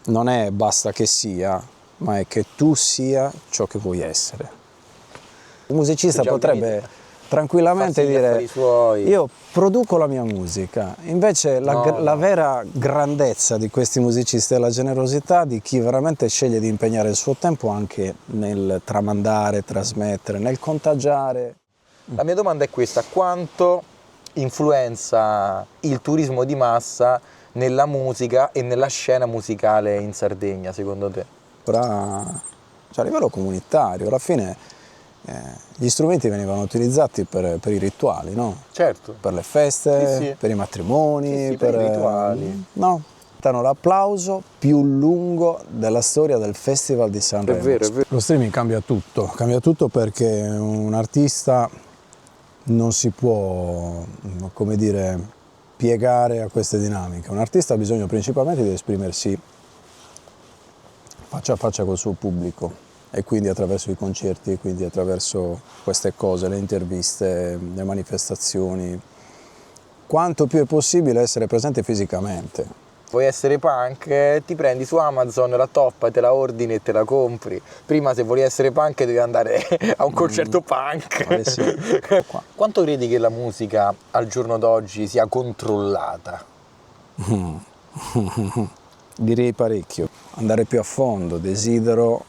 non è basta che sia, ma è che tu sia ciò che vuoi essere. Un musicista potrebbe tranquillamente dire io produco la mia musica, invece la vera grandezza di questi musicisti è la generosità di chi veramente sceglie di impegnare il suo tempo anche nel tramandare, trasmettere, nel contagiare. La mia domanda è questa: quanto influenza il turismo di massa nella musica e nella scena musicale in Sardegna, secondo te? A livello comunitario, alla fine gli strumenti venivano utilizzati per i rituali, no? Certo. Per le feste, Sì. per i matrimoni, Sì, per i rituali. No, danno l'applauso più lungo della storia del Festival di Sanremo. È vero, è vero. Lo streaming cambia tutto perché un artista non si può, come dire, piegare a queste dinamiche. Un artista ha bisogno principalmente di esprimersi faccia a faccia col suo pubblico, e quindi attraverso i concerti, quindi attraverso queste cose, le interviste, le manifestazioni, quanto più è possibile essere presente fisicamente. Vuoi essere punk? Ti prendi su Amazon la toppa, te la ordini e te la compri. Prima, se volevi essere punk, devi andare a un concerto punk. Sì. Quanto credi che la musica al giorno d'oggi sia controllata? Direi parecchio. Andare più a fondo, desidero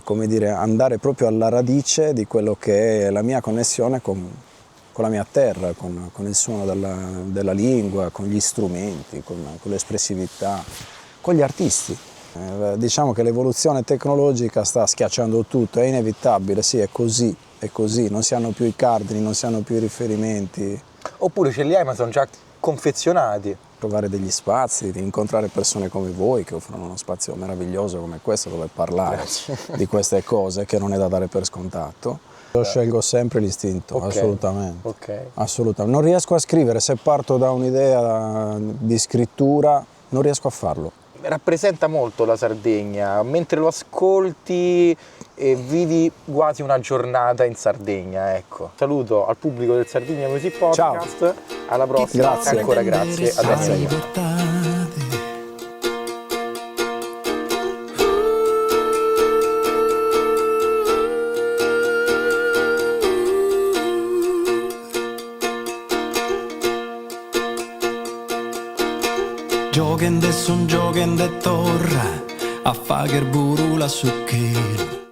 come dire, andare proprio alla radice di quello che è la mia connessione con la mia terra, con il suono della lingua, con gli strumenti, con l'espressività, con gli artisti. Diciamo che l'evoluzione tecnologica sta schiacciando tutto, è inevitabile, sì, è così, non si hanno più i cardini, non si hanno più i riferimenti. Oppure ce li hai ma sono già confezionati. Trovare degli spazi, di incontrare persone come voi che offrono uno spazio meraviglioso come questo dove parlare di queste cose che non è da dare per scontato. Io scelgo sempre l'istinto, assolutamente. Assolutamente. Non riesco a scrivere, se parto da un'idea di scrittura non riesco a farlo. Rappresenta molto la Sardegna, mentre lo ascolti e vivi quasi una giornata in Sardegna, ecco. Saluto al pubblico del Sardinia Music Podcast. Ciao. Alla prossima. Grazie. Ancora grazie. A Giocende son giocende torra a fare il burula su che